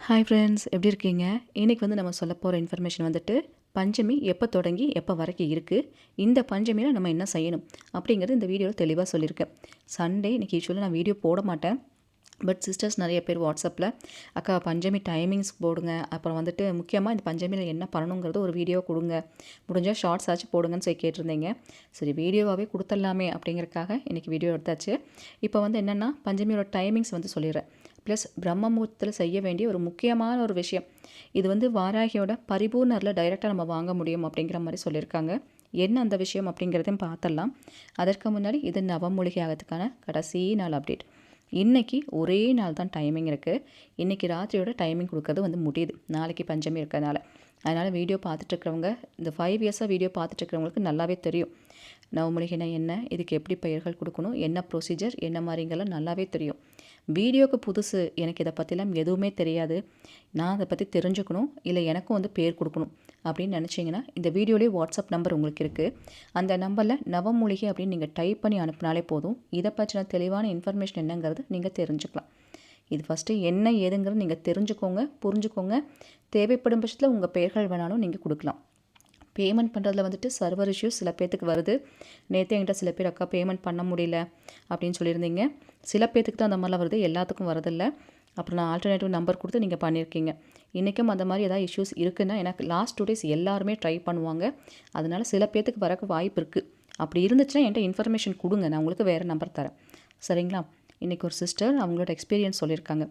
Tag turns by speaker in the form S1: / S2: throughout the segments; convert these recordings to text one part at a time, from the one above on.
S1: Hi friends, எப்படி இருக்கீங்க? இன்றைக்கி நம்ம சொல்ல போகிற இன்ஃபர்மேஷன் பஞ்சமி எப்போ தொடங்கி எப்போ வரைக்கும் இருக்குது, இந்த பஞ்சமியில் நம்ம என்ன செய்யணும் அப்படிங்கிறது இந்த வீடியோவில் தெளிவாக சொல்லியிருக்கேன். சண்டே இன்றைக்கி யூஸ்வலாக நான் வீடியோ போட மாட்டேன். பட் சிஸ்டர்ஸ் நிறைய பேர் வாட்ஸ்அப்பில் அக்கா பஞ்சமி டைமிங்ஸ் போடுங்க, அப்புறம் முக்கியமாக இந்த பஞ்சமியில் என்ன பண்ணணுங்கிறது ஒரு வீடியோ கொடுங்க, முடிஞ்சால் ஷார்ட்ஸ் ஆச்சு போடுங்கன்னு சொல்லி கேட்டிருந்தீங்க. சரி, வீடியோவாகவே கொடுத்துடலாமே அப்படிங்கிறக்காக இன்றைக்கி வீடியோ எடுத்தாச்சு. இப்போ என்னென்னா பஞ்சமியோட டைமிங்ஸ் சொல்லிடுறேன். ப்ளஸ் பிரம்ம முகூர்த்தத்தில் செய்ய வேண்டிய ஒரு முக்கியமான ஒரு விஷயம், இது வாராகியோட பரிபூர்ணரில் டைரெக்டாக நம்ம வாங்க முடியும் அப்படிங்கிற மாதிரி சொல்லியிருக்காங்க. என்ன அந்த விஷயம் அப்படிங்கிறதையும் பார்த்துடலாம். அதற்கு முன்னாடி இது நவமூலிகை ஆகிறதுக்கான கடைசி நாள் அப்டேட். இன்றைக்கி ஒரே நாள் தான் டைமிங் இருக்குது. இன்றைக்கி ராத்திரியோட டைமிங் கொடுக்கறது முடியுது, நாளைக்கு பஞ்சமி இருக்கிறதுனால. அதனால் வீடியோ பார்த்துட்ருக்கிறவங்க, இந்த 5 இயர்ஸாக வீடியோ பார்த்துட்ருக்கிறவங்களுக்கு நல்லாவே தெரியும் நவமூலிகைனா என்ன, இதுக்கு எப்படி பெயர்கள் கொடுக்கணும், என்ன ப்ரொசீஜர், என்ன மாதிரிங்கெல்லாம் நல்லாவே தெரியும். வீடியோவுக்கு புதுசு, எனக்கு இதை பற்றிலாம் எதுவுமே தெரியாது, நான் அதை பற்றி தெரிஞ்சுக்கணும், இல்லை எனக்கும் பேர் கொடுக்கணும் அப்படின்னு நினச்சிங்கன்னா இந்த வீடியோலேயே வாட்ஸ்அப் நம்பர் உங்களுக்கு இருக்குது. அந்த நம்பரில் நவமூலிகை அப்படின்னு நீங்கள் டைப் பண்ணி அனுப்பினாலே போதும். இதை பற்றின தெளிவான இன்ஃபர்மேஷன் என்னங்கிறது நீங்கள் தெரிஞ்சுக்கலாம். இது ஃபஸ்ட்டு என்ன ஏதுங்கிறது நீங்கள் தெரிஞ்சுக்கோங்க, புரிஞ்சுக்கோங்க. தேவைப்படும் பட்சத்தில் உங்கள் பெயர்கள் வேணாலும் நீங்கள் கொடுக்கலாம். பேமெண்ட் பண்ணுறதுல சர்வர் இஷ்யூஸ் சில பேர்த்துக்கு வருது. நேற்றே என்கிட்ட சில பேர் அக்கா பேமெண்ட் பண்ண முடியல அப்படின்னு சொல்லியிருந்தீங்க. சில பேர்த்துக்கு தான் அந்த மாதிரிலாம் வருது, எல்லாத்துக்கும் வரதில்லை. அப்புறம் நான் ஆல்டர்னேட்டிவ் நம்பர் கொடுத்து நீங்கள் பண்ணியிருக்கீங்க. இன்றைக்கும் அந்த மாதிரி ஏதாவது இஷ்யூஸ் இருக்குன்னா, எனக்கு லாஸ்ட் 2 days எல்லாருமே ட்ரை பண்ணுவாங்க. அதனால் சில பேர்த்துக்கு வரக்கு வாய்ப்பு இருக்குது. அப்படி இருந்துச்சுன்னா என்கிட்ட இன்ஃபர்மேஷன் கொடுங்க, நான் உங்களுக்கு வேறு நம்பர் தரேன். சரிங்களா? இன்றைக்கி ஒரு சிஸ்டர் அவங்களோட எக்ஸ்பீரியன்ஸ் சொல்லியிருக்காங்க.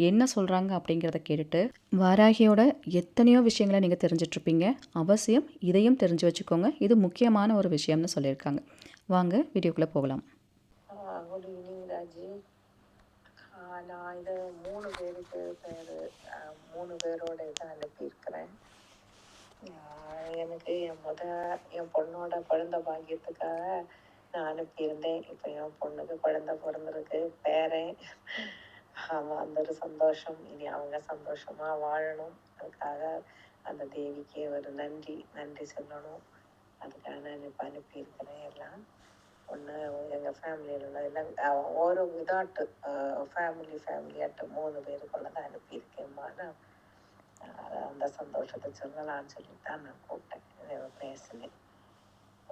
S1: என்ன சொல்கிறாங்க அப்படிங்கிறத கேட்டுட்டு, வாராகியோட எத்தனையோ விஷயங்களை நீங்கள் தெரிஞ்சிட்ருப்பீங்க, அவசியம் இதையும் தெரிஞ்சு வச்சுக்கோங்க, இது முக்கியமான ஒரு விஷயம்னு சொல்லியிருக்காங்க. வாங்க வீடியோக்குள்ளே போகலாம்.
S2: Good evening Raji. நான் இது 3 பேருக்கு மூணு பேரோட இதை அனுப்பியிருக்கிறேன். எனக்கு என் பொண்ணோட குழந்தை பாக்கியத்துக்காக நான் அனுப்பியிருந்தேன். இப்போ என் பொண்ணுக்கு குழந்தை பிறந்திருக்கு, பேரன். அந்த ஒரு சந்தோஷம். இனி அவங்க சந்தோஷமாக வாழணும், அதுக்காக அந்த தேவிக்கு ஒரு நன்றி சொல்லணும். அதுக்காக நான் இப்போ அனுப்பியிருக்கிறேன். எல்லாம் ஒன்று எங்கள் ஃபேமிலியில் உள்ள எல்லாம் ஒரு இதாட்டு ஃபேமிலியாட்டு 3 பேருக்குள்ள தான் அனுப்பியிருக்கேன்மா. நான் அந்த சந்தோஷத்தை சொல்லலான்னு சொல்லிட்டு தான் நான் கூப்பிட்டேன், பேசினேன்.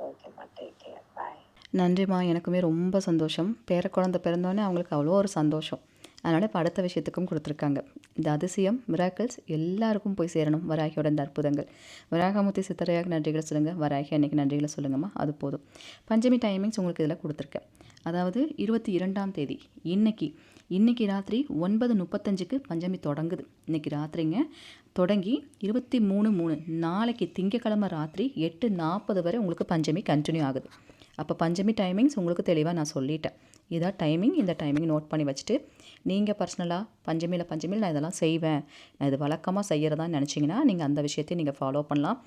S2: ஓகேம்மா, டேக் கேர், பாய்.
S1: நன்றிம்மா, எனக்குமே ரொம்ப சந்தோஷம். பேர குழந்தை பிறந்தோடனே அவங்களுக்கு அவ்வளோ ஒரு சந்தோஷம். அதனால் இப்போ அடுத்த விஷயத்துக்கும் கொடுத்துருக்காங்க. இந்த அதிசயம் மிராக்கிள்ஸ் எல்லாருக்கும் போய் சேரணும். வராகியோட இந்த அற்புதங்கள். வராகமூர்த்தி சித்தரையாக நன்றிகளை சொல்லுங்கள், வராகி அன்றைக்கி நன்றிகளை சொல்லுங்கம்மா, அது போதும். பஞ்சமி டைமிங்ஸ் உங்களுக்கு இதில் கொடுத்துருக்கேன். அதாவது 22ஆம் தேதி இன்றைக்கி ராத்திரி 9:35க்கு பஞ்சமி தொடங்குது. இன்றைக்கி ராத்திரிங்க தொடங்கி 23/3 நாளைக்கு திங்கக்கிழமை ராத்திரி 8:40 வரை உங்களுக்கு பஞ்சமி கண்டினியூ ஆகுது. அப்போ பஞ்சமி டைமிங்ஸ் உங்களுக்கு தெளிவாக நான் சொல்லிட்டேன். இதான் டைமிங். இந்த டைமிங் நோட் பண்ணி வச்சுட்டு, நீங்கள் பர்சனலாக பஞ்சமியில் நான் இதெல்லாம் செய்வேன், நான் இது வழக்கமாக செய்கிறதான்னு நினச்சிங்கன்னா நீங்கள் அந்த விஷயத்தையும் நீங்கள் ஃபாலோ பண்ணலாம்.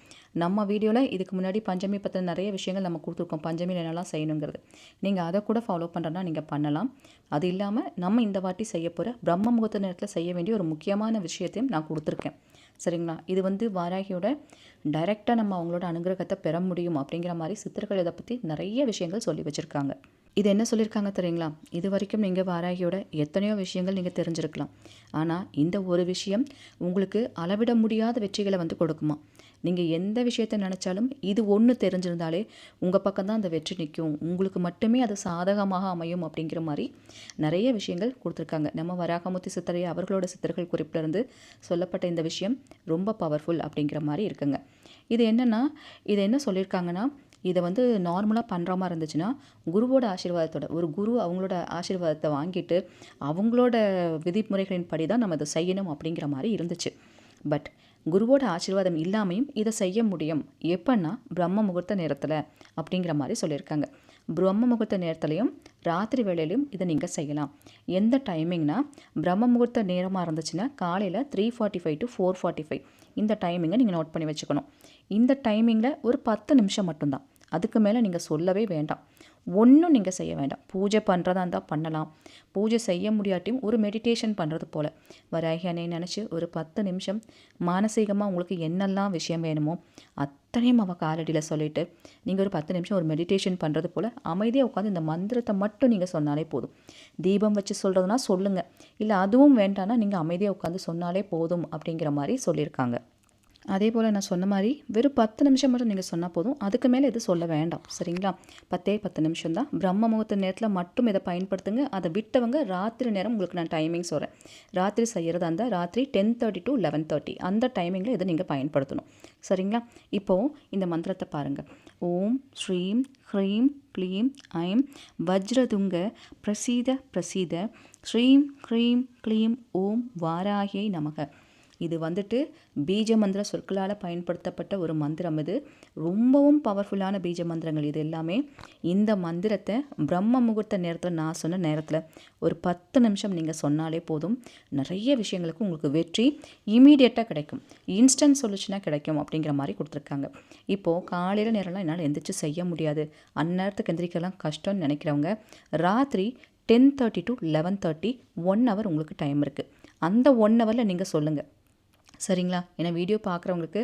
S1: நம்ம வீடியோவில் இதுக்கு முன்னாடி பஞ்சமி பற்றின நிறைய விஷயங்கள் நம்ம கொடுத்துருக்கோம், பஞ்சமியில் என்னெல்லாம் செய்யணுங்கிறது. நீங்கள் அதை கூட ஃபாலோ பண்ணுறதுனா நீங்கள் பண்ணலாம். அது இல்லாமல் நம்ம இந்த வாட்டி செய்ய போகிற பிரம்ம முகூர்த்த நேரத்தில் செய்ய வேண்டிய ஒரு முக்கியமான விஷயத்தையும் நான் கொடுத்துருக்கேன். சரிங்களா? இது வாராகியோட டைரெக்டாக நம்ம அவங்களோட அனுகிரகத்தை பெற முடியும் அப்படிங்கிற மாதிரி சித்தர்கள் இதை பற்றி நிறைய விஷயங்கள் சொல்லி வச்சுருக்காங்க. இது என்ன சொல்லியிருக்காங்க தெரியுங்களா? இது வரைக்கும் நீங்கள் வாராகியோட எத்தனையோ விஷயங்கள் நீங்கள் தெரிஞ்சிருக்கலாம். ஆனால் இந்த ஒரு விஷயம் உங்களுக்கு அளவிட முடியாத வெற்றிகளை கொடுக்குமா. நீங்கள் எந்த விஷயத்தை நினச்சாலும் இது ஒன்று தெரிஞ்சிருந்தாலே உங்கள் பக்கம்தான் அந்த வெற்றி நிற்கும், உங்களுக்கு மட்டுமே அது சாதகமாக அமையும் அப்படிங்கிற மாதிரி நிறைய விஷயங்கள் கொடுத்துருக்காங்க. நம்ம வராகமூர்த்தி சித்தரை அவர்களோட சித்தர்கள் குறிப்பிலிருந்து சொல்லப்பட்ட இந்த விஷயம் ரொம்ப பவர்ஃபுல் அப்படிங்கிற மாதிரி இருக்குங்க. இது என்ன சொல்லியிருக்காங்கன்னா, இதை நார்மலாக பண்ணுற மாதிரி இருந்துச்சுன்னா குருவோட ஆசீர்வாதத்தோட, ஒரு குரு அவங்களோட ஆசீர்வாதத்தை வாங்கிட்டு அவங்களோட விதிமுறைகளின் படி தான் நம்ம இதை செய்யணும் அப்படிங்கிற மாதிரி இருந்துச்சு. பட் குருவோட ஆசீர்வாதம் இல்லாமையும் இதை செய்ய முடியும். எப்பன்னா பிரம்ம முகூர்த்த நேரத்தில் அப்படிங்கிற மாதிரி சொல்லியிருக்காங்க. பிரம்ம முகூர்த்த நேரத்துலையும் ராத்திரி வேளையிலையும் இதை நீங்கள் செய்யலாம். எந்த டைமிங்னா, பிரம்ம முகூர்த்த நேரமாக இருந்துச்சுன்னா காலையில் 3:45 to 4:45 இந்த டைமிங்கை நீங்கள் நோட் பண்ணி வச்சுக்கணும். இந்த டைமிங்கில் ஒரு 10 நிமிஷம் மட்டும்தான், அதுக்கு மேலே நீங்கள் சொல்லவே வேண்டாம். ஒன்றும் நீங்கள் செய்ய வேண்டாம். பூஜை பண்ணுறதா இருந்தால் பண்ணலாம். பூஜை செய்ய முடியாட்டியும் ஒரு மெடிடேஷன் பண்ணுறது போல் வராகி அன்னையை நினச்சி ஒரு 10 நிமிஷம் மானசீகமாக உங்களுக்கு என்னெல்லாம் விஷயம் வேணுமோ அத்தனையும் அவள் காலடியில் சொல்லிவிட்டு நீங்கள் ஒரு 10 நிமிஷம் ஒரு மெடிடேஷன் பண்ணுறது போல் அமைதியாக உட்காந்து இந்த மந்திரத்தை மட்டும் நீங்கள் சொன்னாலே போதும். தீபம் வச்சு சொல்கிறதுனா சொல்லுங்கள், இல்லை அதுவும் வேண்டான்னா நீங்கள் அமைதியாக உட்காந்து சொன்னாலே போதும் அப்படிங்கிற மாதிரி சொல்லியிருக்காங்க. அதே போல் நான் சொன்ன மாதிரி வெறும் 10 நிமிஷம் மட்டும் நீங்கள் சொன்னால் போதும். அதுக்கு மேலே எதுவும் சொல்ல வேண்டாம். சரிங்களா? 10 நிமிஷம் தான். பிரம்ம முகூர்த்த நேரத்தில் மட்டும் இதை பயன்படுத்துங்க. அதை விட்டவங்க ராத்திரி நேரம் உங்களுக்கு நான் டைமிங் சொல்கிறேன். ராத்திரி செய்கிறதா இருந்தால் ராத்திரி 10:30 to 11:30 அந்த டைமிங்கில் இதை நீங்கள் பயன்படுத்தணும். சரிங்களா? இப்போது இந்த மந்திரத்தை பாருங்கள். ஓம் ஸ்ரீம் ஹ்ரீம் க்ளீம் ஐம் வஜ்ரதுங்க பிரசீத பிரசீத ஸ்ரீம் ஹ்ரீம் க்ளீம் ஓம் வாராகியை நமக. இது வந்துட்டு பீஜ மந்திர சொற்களால் பயன்படுத்தப்பட்ட ஒரு மந்திரம். இது ரொம்பவும் பவர்ஃபுல்லான பீஜ மந்திரங்கள் இது எல்லாமே. இந்த மந்திரத்தை பிரம்ம முகூர்த்த நேரத்தில் நான் சொன்ன நேரத்தில் ஒரு 10 நிமிஷம் நீங்கள் சொன்னாலே போதும். நிறைய விஷயங்களுக்கு உங்களுக்கு வெற்றி இமீடியட்டாக கிடைக்கும், இன்ஸ்டன்ட் சொல்யூஷனாக கிடைக்கும் அப்படிங்கிற மாதிரி கொடுத்துருக்காங்க. இப்போது காலையில் நேரம்லாம் என்னால் எந்திரிச்சு செய்ய முடியாது, அந்நேரத்துக்கு எந்திரிக்கலாம் கஷ்டம்னு நினைக்கிறவங்க ராத்திரி 10:30 to 11:30 1 hour உங்களுக்கு டைம் இருக்குது. அந்த 1 hourல நீங்கள் சொல்லுங்கள். சரிங்களா? ஏன்னா வீடியோ பார்க்குறவங்களுக்கு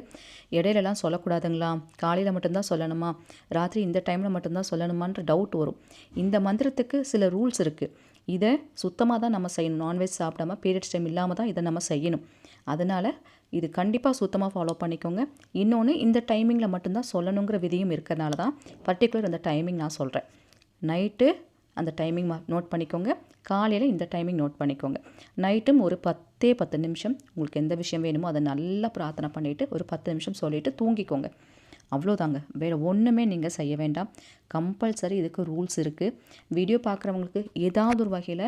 S1: இடையிலலாம் சொல்லக்கூடாதுங்களா, காலையில் மட்டும்தான் சொல்லணுமா, ராத்திரி இந்த டைமில் மட்டும்தான் சொல்லணுமான்ற டவுட் வரும். இந்த மந்திரத்துக்கு சில ரூல்ஸ் இருக்குது. இதை சுத்தமாக தான் நம்ம செய்யணும். நான்வெஜ் சாப்பிடாம பீரியட்ஸ் டைம் இல்லாமல் தான் இதை நம்ம செய்யணும். அதனால் இது கண்டிப்பாக சுத்தமாக ஃபாலோ பண்ணிக்கோங்க. இன்னொன்று, இந்த டைமிங்கில் மட்டும்தான் சொல்லணுங்கிற விதியும் இருக்கிறனால தான் பர்டிகுலர் இந்த டைமிங் நான் சொல்கிறேன். நைட்டு அந்த டைமிங் நோட் பண்ணிக்கோங்க, காலையில் இந்த டைமிங் நோட் பண்ணிக்கோங்க. நைட்டும் ஒரு 10 நிமிஷம் உங்களுக்கு எந்த விஷயம் வேணுமோ அதை நல்லா பிரார்த்தனை பண்ணிவிட்டு ஒரு 10 நிமிஷம் சொல்லிவிட்டு தூங்கிக்கோங்க. அவ்வளோதாங்க. வேறு ஒன்றுமே நீங்கள் செய்ய வேண்டாம். கம்பல்சரி இதுக்கு ரூல்ஸ் இருக்குது. வீடியோ பார்க்குறவங்களுக்கு ஏதாவது ஒரு வகையில்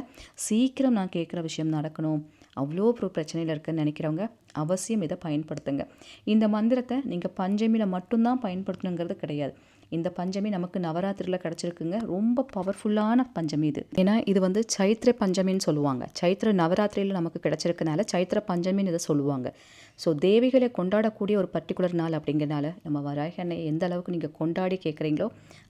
S1: சீக்கிரம் நான் கேட்குற விஷயம் நடக்கணும், அவ்வளோ ஒரு பிரச்சனையில் இருக்குன்னு நினைக்கிறவங்க அவசியம் இதை பயன்படுத்துங்க. இந்த மந்திரத்தை நீங்கள் பஞ்சமியில் மட்டும்தான் பயன்படுத்தணுங்கிறது கிடையாது. இந்த பஞ்சமி நமக்கு நவராத்திரியில் கிடச்சிருக்குங்க. ரொம்ப பவர்ஃபுல்லான பஞ்சமி இது. ஏன்னா இது வந்து சைத்திர பஞ்சமின்னு சொல்லுவாங்க. சைத்திர நவராத்திரியில் நமக்கு கிடச்சிருக்கனால சைத்திர பஞ்சமின்னு இதை சொல்லுவாங்க. ஸோ தேவிகளை கொண்டாடக்கூடிய ஒரு பர்டிகுலர் நாள் அப்படிங்கிறனால நம்ம வராகி அன்னையை எந்த அளவுக்கு நீங்கள் கொண்டாடி கேட்குறீங்களோ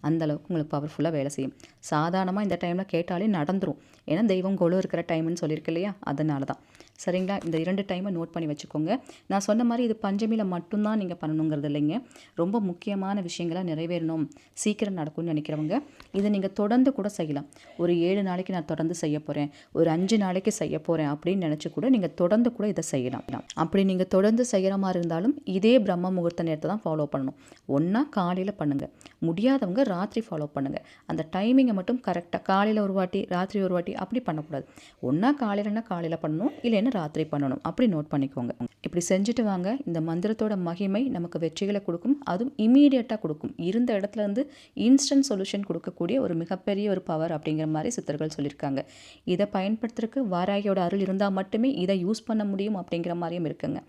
S1: அந்த அளவுக்கு உங்களுக்கு பவர்ஃபுல்லாக வேலை செய்யும். சாதாரணமாக இந்த டைமில் கேட்டாலே நடந்துடும். ஏன்னா தெய்வம் கொலு இருக்கிற டைம்னு சொல்லியிருக்கு இல்லையா, அதனால தான். சரிங்களா? இந்த 2 டைமை நோட் பண்ணி வச்சுக்கோங்க. நான் சொன்ன மாதிரி இது பஞ்சமியில் மட்டும்தான் நீங்கள் பண்ணணுங்கிறது இல்லைங்க. ரொம்ப முக்கியமான விஷயங்களாக நிறைவேறணும், சீக்கிரம் நடக்கும்னு நினைக்கிறவங்க இதை நீங்கள் தொடர்ந்து கூட செய்யலாம். ஒரு 7 நாளைக்கு நான் தொடர்ந்து செய்ய போகிறேன், ஒரு 5 நாளைக்கு செய்ய போகிறேன் அப்படின்னு நினச்சி கூட நீங்கள் தொடர்ந்து கூட இதை செய்யலாம். அப்படி நீங்கள் தொடர்ந்து செய்கிற மாதிரி இருந்தாலும் இதே பிரம்ம முகூர்த்த நேரத்தை தான் ஃபாலோ பண்ணணும். ஒன்றா காலையில் பண்ணுங்கள், முடியாதவங்க ராத்திரி ஃபாலோ பண்ணுங்கள். அந்த டைமிங்கை மட்டும் கரெக்டாக காலையில் ஒரு வாட்டி ராத்திரி ஒரு வாட்டி அப்படி பண்ணக்கூடாது. ஒன்றா காலையிலன்னா காலையில் பண்ணணும், இல்லைன்னா ராத்திரி பண்ணணும். அப்படி நோட் பண்ணிக்கோங்க. இப்படி செஞ்சுட்டு வாங்க. இந்த மந்திரத்தோட மகிமை நமக்கு வெற்றிகளை கொடுக்கும், அதுவும் இமீடியட்டாக கொடுக்கும். இருந்த இடத்துல இருந்து இன்ஸ்டன்ட் சொல்யூஷன் கொடுக்கக்கூடிய ஒரு மிகப்பெரிய ஒரு பவர் அப்படிங்கிற மாதிரி சித்தர்கள் சொல்லியிருக்காங்க. இதை பயன்படுத்துறதுக்கு வாராகியோட அருள் இருந்தால் மட்டுமே இதை யூஸ் பண்ண முடியும் அப்படிங்கிற மாதிரியும் இருக்குங்க.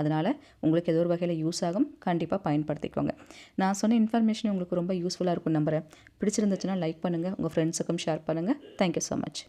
S1: அதனால் உங்களுக்கு ஏதோ ஒரு வகையில் யூஸ் ஆகும், கண்டிப்பாக பயன்படுத்திக்கோங்க. நான் சொன்ன இன்ஃபர்மேஷன் உங்களுக்கு ரொம்ப யூஸ்ஃபுல்லாக இருக்கும் நம்புகிறேன். பிடிச்சிருந்துச்சுன்னா லைக் பண்ணுங்கள், உங்கள் ஃப்ரெண்ட்ஸுக்கும் ஷேர் பண்ணுங்கள். Thank you so much.